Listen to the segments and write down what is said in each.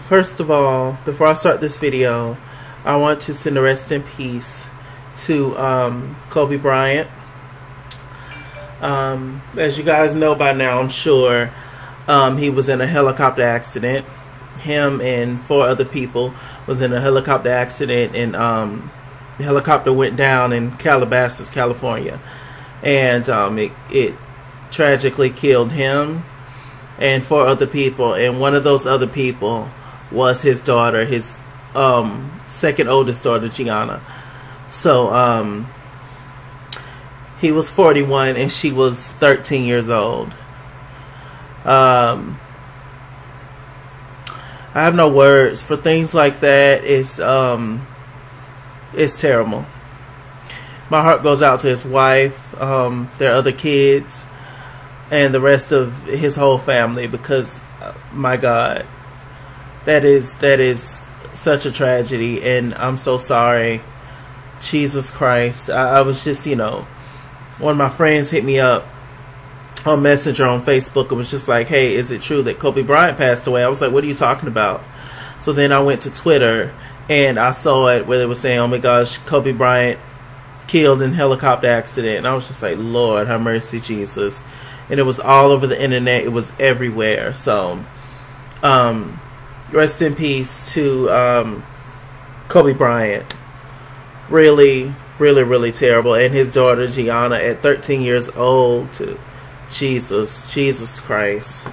First of all, before I start this video, I want to send a rest in peace to Kobe Bryant. As you guys know by now, I'm sure, he was in a helicopter accident. Him and 4 other people was in a helicopter accident, and the helicopter went down in Calabasas, California, and it tragically killed him and 4 other people, and one of those other people was his daughter, his second oldest daughter, Gianna. So he was 41 and she was 13 years old. I have no words for things like that. It's terrible. My heart goes out to his wife, their other kids, and the rest of his whole family, because my God, that is such a tragedy, and I'm so sorry. Jesus Christ. I was just, one of my friends hit me up on Messenger on Facebook. It was just like, hey, is it true that Kobe Bryant passed away? I was like, what are you talking about? So then I went to Twitter and I saw it where they were saying, oh my gosh, Kobe Bryant killed in helicopter accident. And I was just like, Lord, have mercy, Jesus. And it was all over the internet. It was everywhere. So rest in peace to Kobe Bryant. Really, really, really terrible. And his daughter Gianna at 13 years old. To Jesus Christ.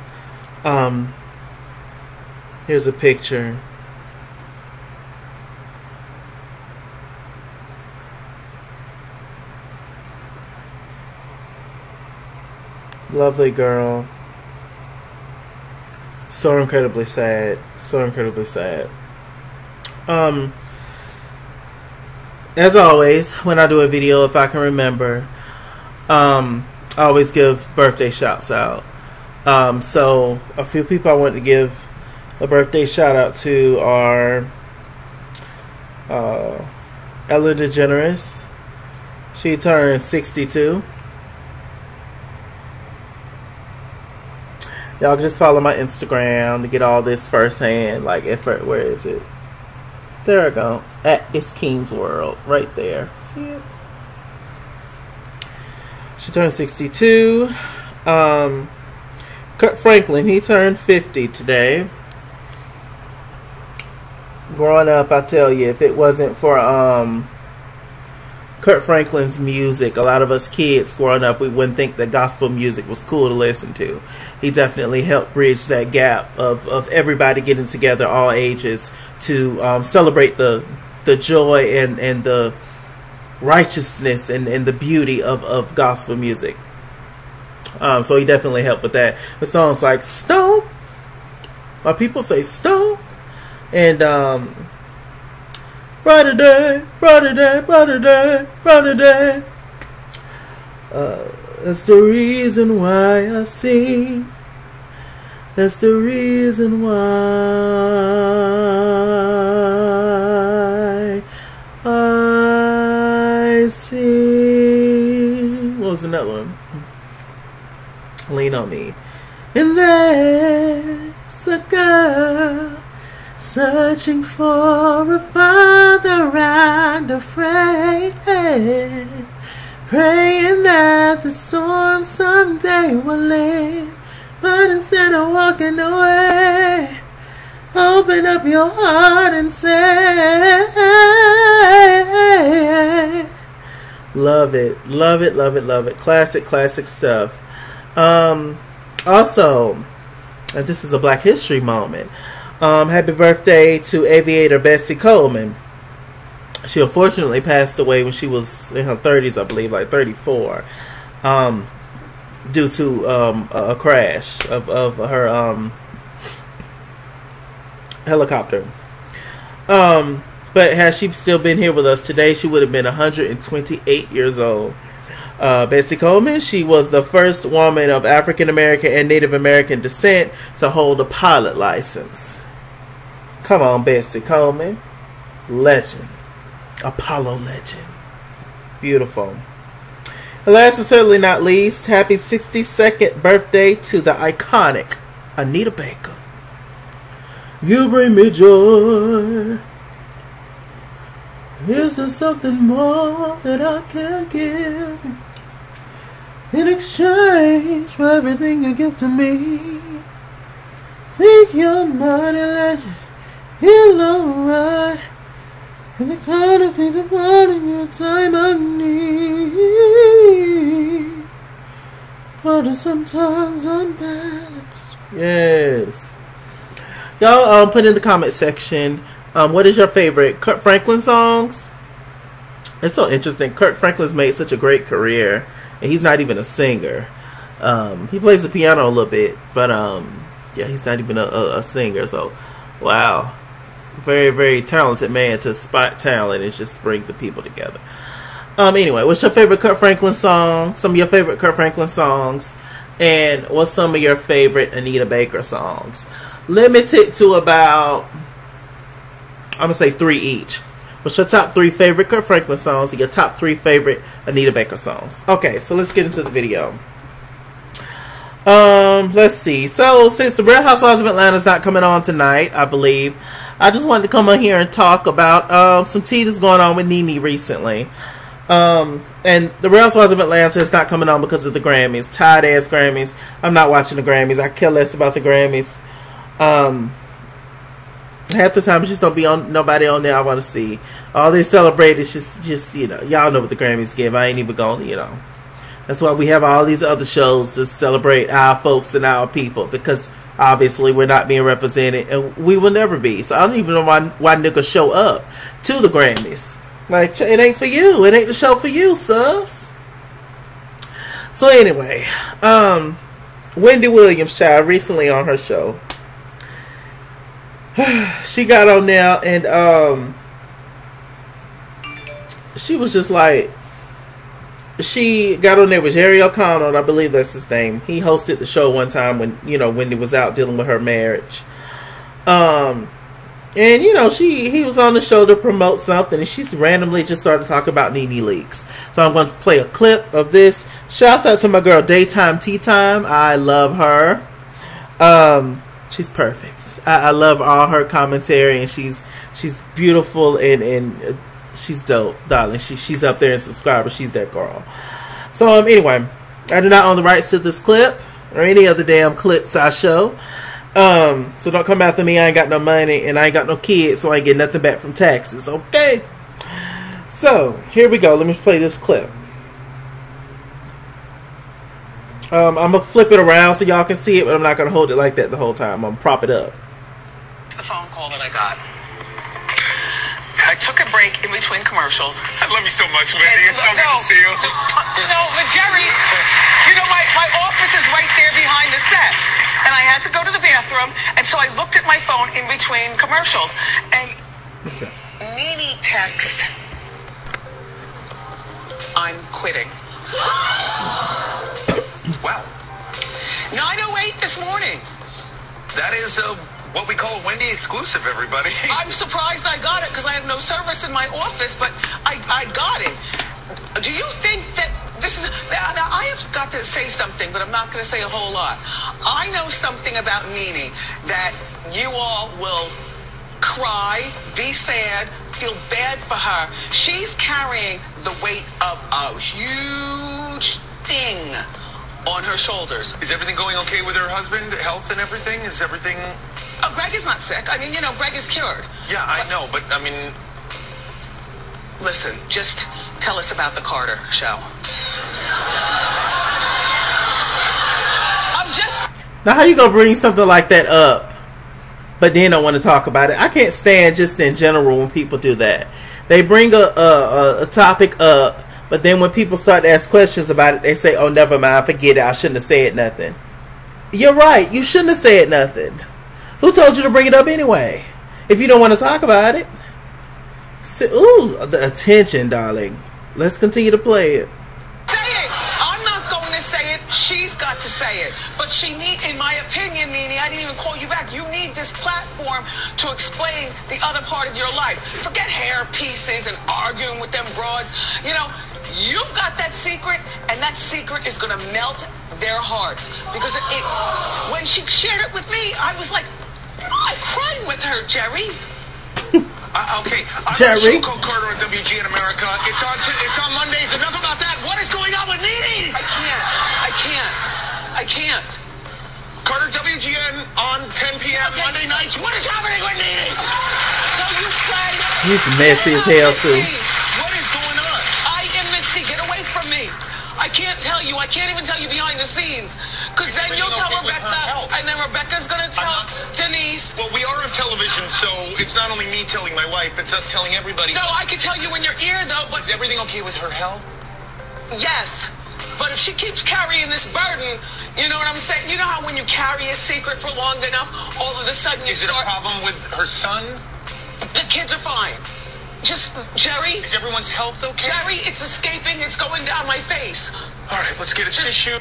Here's a picture. Lovely girl. So incredibly sad. So incredibly sad. As always, when I do a video, if I can remember, I always give birthday shouts out. So a few people I want to give a birthday shout out to are Ellen DeGeneres. She turned 62. Y'all can just follow my Instagram to get all this firsthand. Like, where is it? There we go. At It's King's World. Right there. See it? She turned 62. Kurt Franklin, he turned 50 today. Growing up, I tell you, if it wasn't for Kurt Franklin's music, a lot of us kids growing up, we wouldn't think that gospel music was cool to listen to. He definitely helped bridge that gap of everybody getting together, all ages, to celebrate the joy and the righteousness and the beauty of gospel music. So he definitely helped with that. The songs like Stomp, my people say Stomp, and Brighter day, brighter day, brighter day, brighter day. That's the reason why I sing. That's the reason why I sing. What was another one? Lean on Me. And there's a girl searching for a father and afraid, praying that the storm someday will end. But instead of walking away, open up your heart and say, love it, love it, love it, love it. Classic, classic stuff. Also, and this is a Black History moment. Happy birthday to aviator Bessie Coleman. She unfortunately passed away when she was in her 30s, I believe, like 34, due to a crash of her helicopter. But had she still been here with us today, she would have been 128 years old. Bessie Coleman, she was the first woman of African American and Native American descent to hold a pilot license. Come on, Bessie Coleman. Legend. Apollo legend. Beautiful. And last and certainly not least, happy 62nd birthday to the iconic Anita Baker. You bring me joy. Is there something more that I can give in exchange for everything you give to me? Think your money, let you know right. And the kind of things about in your time I need. But sometimes unbalanced. Yes. Y'all put in the comment section, what is your favorite Kirk Franklin songs? It's so interesting. Kirk Franklin's made such a great career, and he's not even a singer. He plays the piano a little bit, but yeah, he's not even a singer. So, wow, very, very talented man to spot talent and just bring the people together. Anyway, what's your favorite Kirk Franklin song? Some of your favorite Kirk Franklin songs, and what's some of your favorite Anita Baker songs? Limited to about, I'm gonna say 3 each. What's your top 3 favorite Kirk Franklin songs and your top 3 favorite Anita Baker songs? Okay, so let's get into the video. Let's see. So since the Real Housewives of Atlanta is not coming on tonight, I believe, I just wanted to come on here and talk about some tea that's going on with Nene recently. And the Real Housewives of Atlanta is not coming on because of the Grammys. Tired ass Grammys. I'm not watching the Grammys. I care less about the Grammys. Half the time, it just don't be on nobody on there I want to see. All they celebrate is just you know, y'all know what the Grammys give. I ain't even going, you know. That's why we have all these other shows to celebrate our folks and our people, because obviously we're not being represented, and we will never be. So I don't even know why niggas show up to the Grammys. Like, it ain't for you. It ain't the show for you, sus. So anyway, Wendy Williams, child, recently on her show, she got on there and she was just like, she got on there with Jerry O'Connell, I believe that's his name. He hosted the show one time when, you know, Wendy was out dealing with her marriage. And you know, he was on the show to promote something, and she randomly just started talking about Nene Leakes. So I'm going to play a clip of this. Shouts out to my girl Daytime Tea Time. I love her. She's perfect. I love all her commentary, and she's beautiful, and she's dope, darling. She's up there in subscribers. She's that girl. So anyway, I do not own the rights to this clip or any other damn clips I show. So don't come after me. I ain't got no money and I ain't got no kids, so I ain't get nothing back from taxes. Okay. So here we go. Let me play this clip. I'm gonna flip it around so y'all can see it, but I'm not gonna hold it like that the whole time. I'm gonna prop it up. The phone call that I got. I took a break in between commercials. I love you so much, Wendy. It's so good to see you. No, but Jerry, you know, my office is right there behind the set. And I had to go to the bathroom, and so I looked at my phone in between commercials. And Nene text, I'm quitting. Wow. 9:08 this morning. That is what we call a Wendy exclusive, everybody. I'm surprised I got it because I have no service in my office, but I got it. Do you think that this is... Now, I have got to say something, but I'm not going to say a whole lot. I know something about Nene that you all will cry, be sad, feel bad for her. She's carrying the weight of a huge thing on her shoulders. Is everything going okay with her husband, health and everything? Is everything... Oh, Greg is not sick. I mean, you know, Greg is cured. Yeah, I know, but I mean... Listen, just tell us about the Carter show. I'm just... Now, how you gonna bring something like that up, but then don't want to talk about it? I can't stand just in general when people do that. They bring a topic up, but then when people start to ask questions about it, they say, oh, never mind, forget it, I shouldn't have said nothing. You're right, you shouldn't have said nothing. Who told you to bring it up anyway? If you don't want to talk about it. Ooh, the attention, darling. Let's continue to play it. Say it! I'm not going to say it. She's got to say it. But she need, in my opinion, Nene, I didn't even call you back. You need this platform to explain the other part of your life. Forget hair pieces and arguing with them broads. You know, you've got that secret, and that secret is going to melt their hearts. Because when she shared it with me, I was like, I cried with her, Jerry. Okay, I'm Jerry? Cole Carter on WGN America. It's on Mondays. Enough about that. What is going on with Nene? I can't. Carter, WGN on 10 p.m. Monday nights. What is happening with Nene? So you say... He's messy as hell, too. What is going on? I am Missy. Get away from me. I can't tell you. I can't even tell you behind the scenes. Because then you'll tell Rebecca, and then Rebecca's going to tell Denise. Well, we are on television, so it's not only me telling my wife, it's us telling everybody. No, I can tell you in your ear, though, but... Is everything okay with her health? Yes. But if she keeps carrying this burden, you know what I'm saying? You know how when you carry a secret for long enough, all of a sudden you Is it a problem with her son? The kids are fine. Just, Jerry... Is everyone's health okay? Jerry, it's escaping. It's going down my face. All right, let's get a tissue.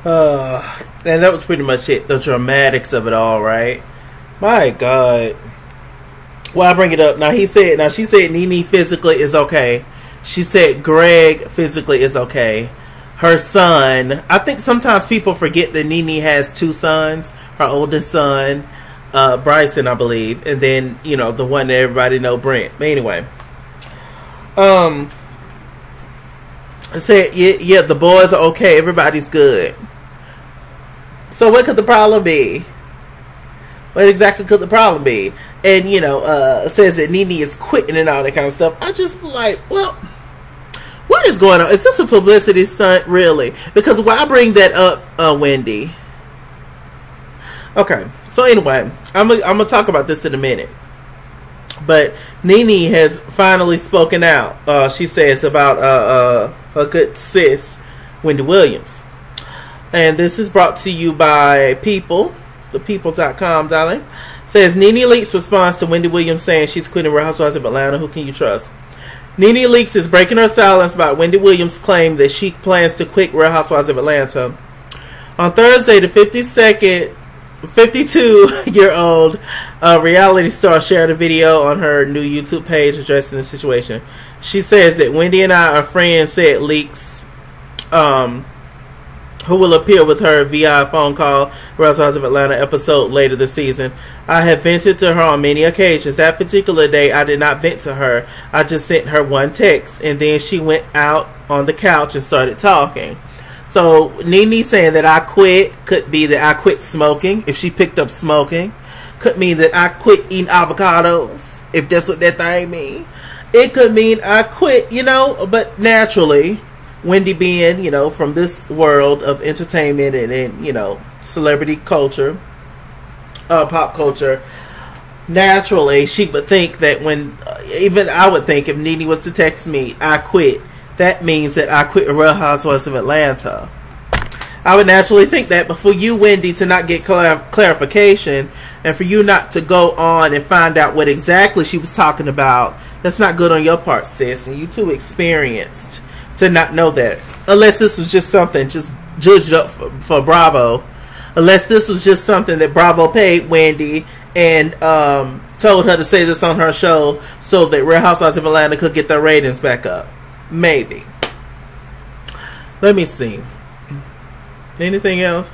And that was pretty much it. The dramatics of it all, right? My God. Well, I bring it up. Now, she said Nene physically is okay. She said Greg physically is okay. Her son, I think sometimes people forget that Nene has two sons. Her oldest son, Bryson, I believe. And then, you know, the one that everybody know, Brent. But anyway. I said, yeah, the boys are okay. Everybody's good. So what could the problem be? What exactly could the problem be? And, you know, says that Nene is quitting and all that kind of stuff. I just like, well, what is going on? Is this a publicity stunt, really? Because why bring that up, Wendy? Okay, so anyway, I'm gonna talk about this in a minute. But Nene has finally spoken out. She says about her good sis, Wendy Williams. And this is brought to you by People, thepeople.com, darling. Says, Nene Leakes responds to Wendy Williams saying she's quitting Real Housewives of Atlanta. Who can you trust? Nene Leakes is breaking her silence about Wendy Williams' claim that she plans to quit Real Housewives of Atlanta. On Thursday, the 52-year-old reality star shared a video on her new YouTube page addressing the situation. She says that Wendy and I are friends, said Leakes, who will appear with her via phone call, Real Housewives of Atlanta episode later this season. I have vented to her on many occasions. That particular day, I did not vent to her. I just sent her one text, and then she went out on the couch and started talking. So, Nene saying that I quit could be that I quit smoking, if she picked up smoking. Could mean that I quit eating avocados, if that's what that thing mean. It could mean I quit, you know, but naturally, Wendy being, you know, from this world of entertainment and you know, celebrity culture, pop culture, naturally, she would think that when, even I would think if Nene was to text me, I quit, that means that I quit Real Housewives of Atlanta. I would naturally think that, but for you, Wendy, to not get clarification and for you not to go on and find out what exactly she was talking about, that's not good on your part, sis, and you too experienced to not know that. Unless this was just something just judged up for Bravo. Unless this was just something that Bravo paid Wendy and told her to say this on her show so that Real Housewives of Atlanta could get their ratings back up. Maybe. Let me see. Anything else?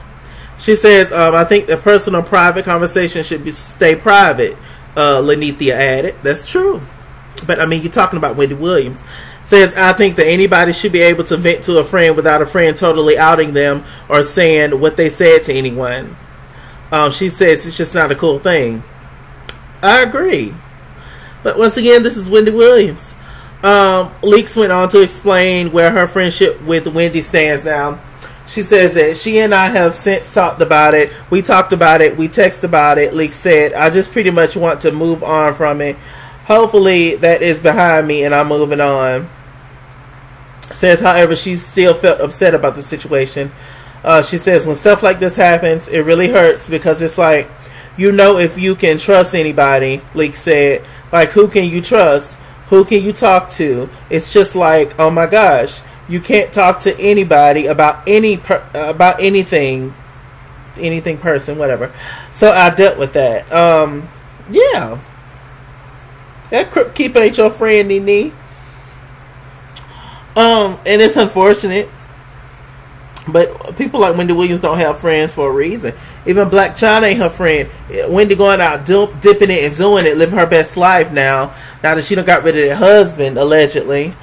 She says, I think the personal private conversation should stay private, Lenithia added. That's true. But, I mean, you're talking about Wendy Williams. Says, I think that anybody should be able to vent to a friend without a friend totally outing them or saying what they said to anyone. She says it's just not a cool thing. I agree. But once again, this is Wendy Williams. Leakes went on to explain where her friendship with Wendy stands now. She says that she and I have since talked about it. We talked about it. We texted about it. Leakes said, I just pretty much want to move on from it. Hopefully that is behind me and I'm moving on. Says, however, she still felt upset about the situation. She says, when stuff like this happens, it really hurts because it's like, you know, if you can trust anybody, Leak said, like, who can you trust? Who can you talk to? It's just like, oh my gosh, you can't talk to anybody about anything person, whatever. So I dealt with that. Yeah. That Crypt Keeper ain't your friend, Nene. And it's unfortunate. But people like Wendy Williams don't have friends for a reason. Even Black China ain't her friend. Wendy going out dipping it and doing it, living her best life now. Now that she done got rid of her husband, allegedly.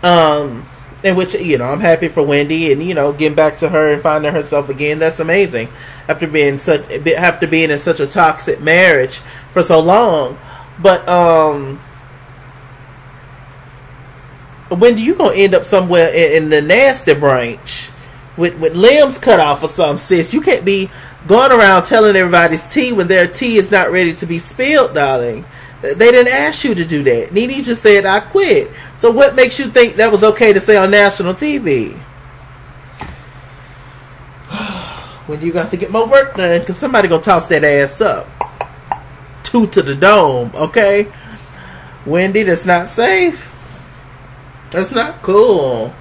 In which, you know, I'm happy for Wendy and, you know, getting back to her and finding herself again. That's amazing. After being in such a toxic marriage for so long. But Wendy, you gonna end up somewhere in the nasty branch with limbs cut off or something, sis. You can't be going around telling everybody's tea when their tea is not ready to be spilled, darling. They didn't ask you to do that. Nene just said, I quit. So what makes you think that was okay to say on national TV? When you got to get more work done, because somebody gonna toss that ass up. 2 to the dome, okay? Wendy, that's not safe. That's not cool.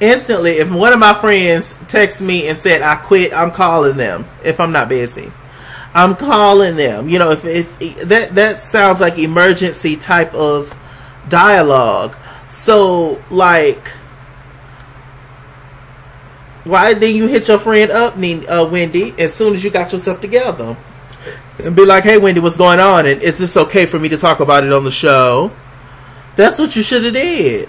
Instantly, if one of my friends texts me and said, I quit, I'm calling them. If I'm not busy, I'm calling them. You know, if that sounds like emergency type of dialogue. So, like, why didn't you hit your friend up, Wendy, as soon as you got yourself together? And be like, hey, Wendy, what's going on? And is this okay for me to talk about it on the show? That's what you should have did.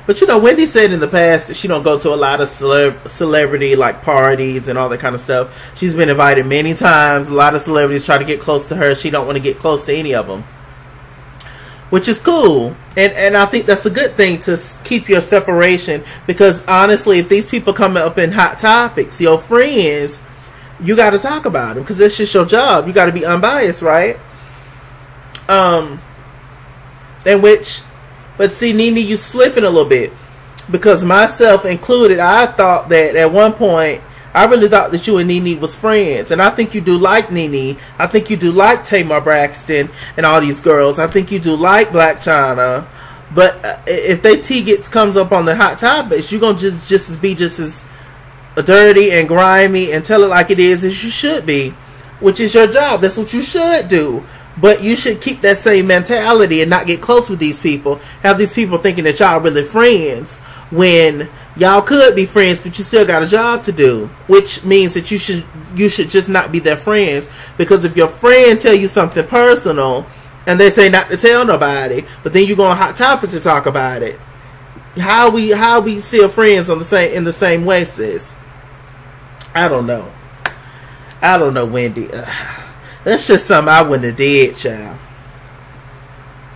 But, you know, Wendy said in the past that she don't go to a lot of celebrity, like, parties and all that kind of stuff. She's been invited many times. A lot of celebrities try to get close to her. She don't want to get close to any of them. Which is cool. And I think that's a good thing, to keep your separation. Because, honestly, if these people come up in hot topics, your friends, you got to talk about them. Because that's just your job. You got to be unbiased, right? But see, Nene, you slipping a little bit. Because myself included, I thought that at one point, I really thought that you and Nene was friends. And I think you do like Nene. I think you do like Tamar Braxton and all these girls. I think you do like Black China. But if they comes up on the hot topics, you're going to just be just as dirty and grimy and tell it like it is as you should be. Which is your job. That's what you should do. But you should keep that same mentality and not get close with these people. Have these people thinking that y'all really friends when y'all could be friends, but you still got a job to do. Which means that you should just not be their friends. Because if your friend tell you something personal and they say not to tell nobody, but then you go on Hot Topics to talk about it, how we still friends in the same way, sis? I don't know. Wendy. That's just something I wouldn't have did, child.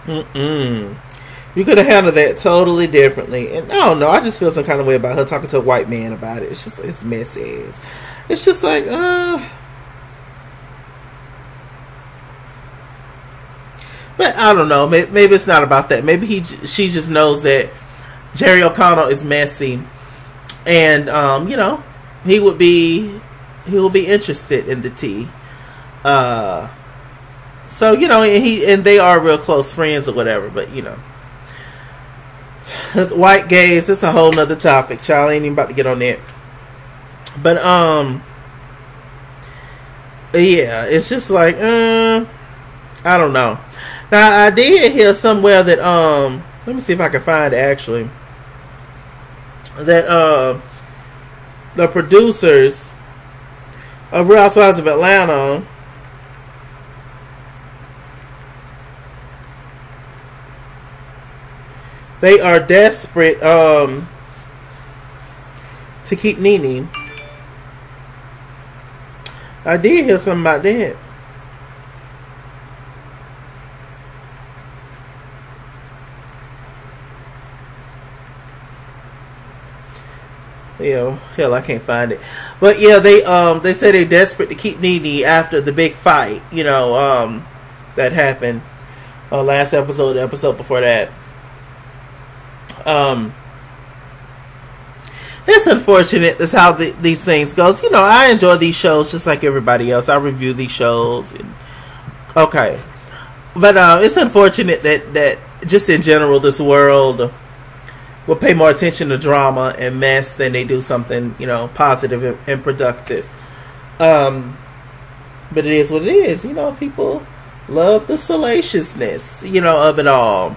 You could have handled that totally differently. And I don't know, I just feel some kind of way about her talking to a white man about it. It's just, it's messy. It's just like, but I don't know. Maybe it's not about that. Maybe she just knows that Jerry O'Connell is messy. And, you know, he will be interested in the tea. So, you know, and they are real close friends or whatever, but, you know, white gays, it's a whole nother topic, child. I ain't even about to get on that. But, yeah, it's just like, I don't know. Now, I did hear somewhere that, let me see if I can find it, actually, that, the producers of Real Housewives of Atlanta they are desperate to keep Nene. I did hear something about that. Yeah, hell, I can't find it. But yeah, they say they're desperate to keep Nene after the big fight, you know, that happened last episode, the episode before that. It's unfortunate that's how these things goes. You know, I enjoy these shows just like everybody else. I review these shows. Okay. But it's unfortunate that just in general this world will pay more attention to drama and mess than they do something, you know, positive and productive. But it is what it is. You know, people love the salaciousness, you know, of it all.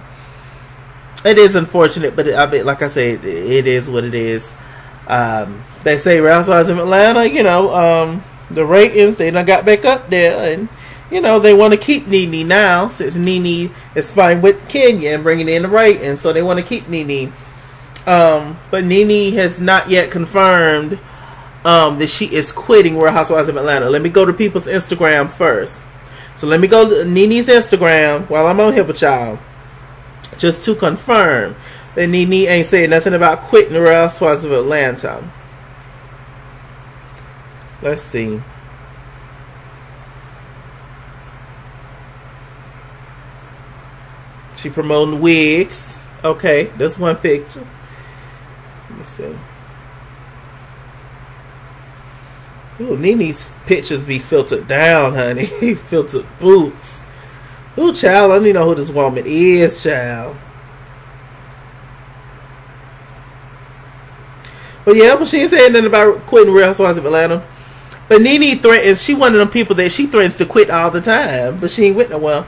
It is unfortunate, but I mean, like I said, it is what it is. they say Real Housewives of Atlanta, you know, the ratings, they done got back up there, and you know, they want to keep Nene now, since Nene is fine with Kenya and bringing in the ratings, so they want to keep Nene. But Nene has not yet confirmed that she is quitting Real Housewives of Atlanta. Let me go to people's Instagram first. So let me go to Nene's Instagram while I'm on here with y'all, just to confirm that Nene ain't saying nothing about quitting Real Housewives of Atlanta. Let's see. She promoting wigs. Okay, that's one picture. Let me see. Ooh, Nene's pictures be filtered down, honey. Filtered boots. Ooh, child, I don't even know who this woman is, child. But yeah, but she ain't saying nothing about quitting Real Housewives of Atlanta. But Nene threatens, she one of them people that she threatens to quit all the time, but she ain't with no well.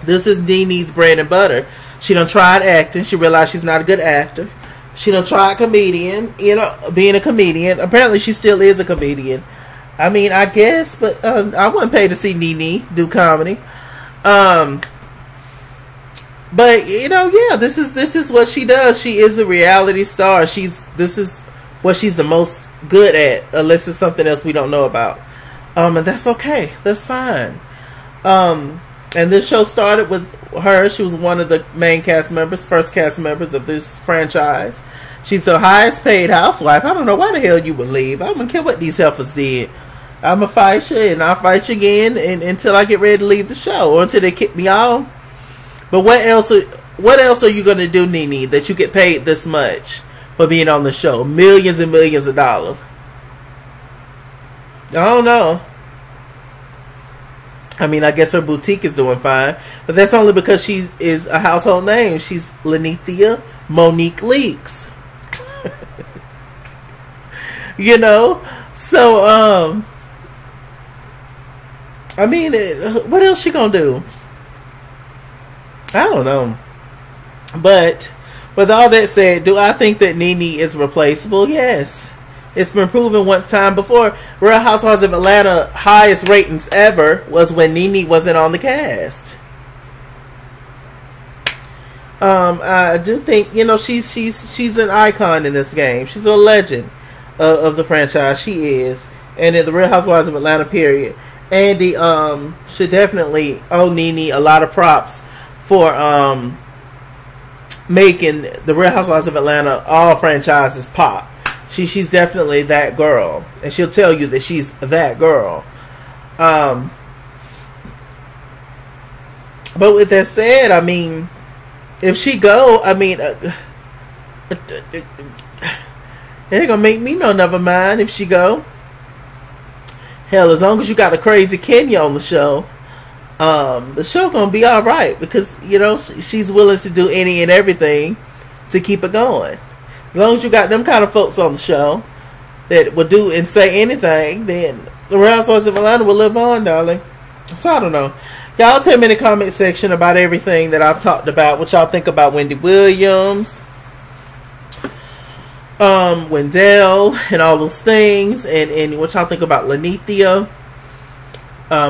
This is Nene's bread and butter. She done tried acting. She realized she's not a good actor. She done tried comedian, you know, being a comedian. Apparently she still is a comedian. I mean, I guess, but I wouldn't pay to see Nene do comedy. But you know, yeah, this is what she does. She is a reality star. This is what she's the most good at, unless it's something else we don't know about. And that's okay. That's fine. And this show started with her. She was one of the main cast members, first cast members of this franchise. She's the highest paid housewife. I don't know why the hell you would leave. I don't care what these heifers did. I'm going to fight you, and I'll fight you again until I get ready to leave the show, or until they kick me off. But what else are you going to do, Nene, that you get paid this much for being on the show? Millions and millions of dollars. I don't know. I mean, I guess her boutique is doing fine, but that's only because she is a household name. She's Lenithia Monique Leakes. You know? So, I mean, what else she gonna do? I don't know. But with all that said, do I think that Nene is replaceable? Yes. It's been proven one time before. Real Housewives of Atlanta highest ratings ever was when Nene wasn't on the cast. I do think, you know, she's an icon in this game. She's a legend of the franchise. She is. And in the Real Housewives of Atlanta period, Andy should definitely owe Nene a lot of props for making the Real Housewives of Atlanta all franchises pop. She's definitely that girl, and she'll tell you that she's that girl. But with that said, I mean, if she go, I mean, it ain't gonna make me no never mind if she go. Hell, as long as you got a crazy Kenya on the show gonna be all right, because you know she's willing to do any and everything to keep it going. As long as you got them kind of folks on the show that will do and say anything, then the Real Housewives of Atlanta will live on, darling. So I don't know. Y'all tell me in the comment section about everything that I've talked about. What y'all think about Wendy Williams, Wendell, and all those things, and what y'all think about Lenithia,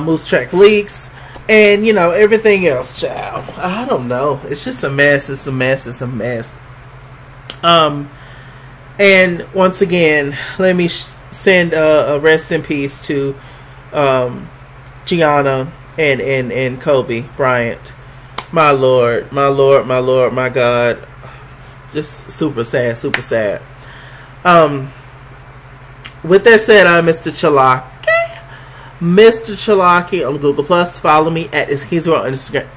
Moose Track Leaks, and you know everything else, child. I don't know. It's just a mess. It's a mess. It's a mess. And once again, let me send a rest in peace to Gianna and Kobe Bryant. My Lord, my Lord, my Lord, my God. Just super sad, super sad. With that said, I'm Mr. Chalaki. Mr. Chalaki on Google Plus. Follow me at @IsKeysWorld on Instagram.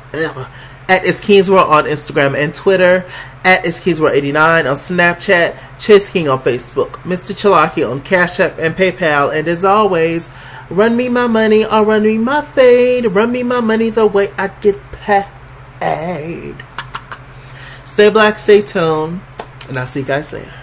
At @IsKeysWorld on Instagram and Twitter. At @IsKeysWorld89 on Snapchat. Chase King on Facebook. Mr. Chalaki on Cash App and PayPal. And as always, run me my money or run me my fade. Run me my money the way I get paid. Stay black, stay tuned, and I'll see you guys later.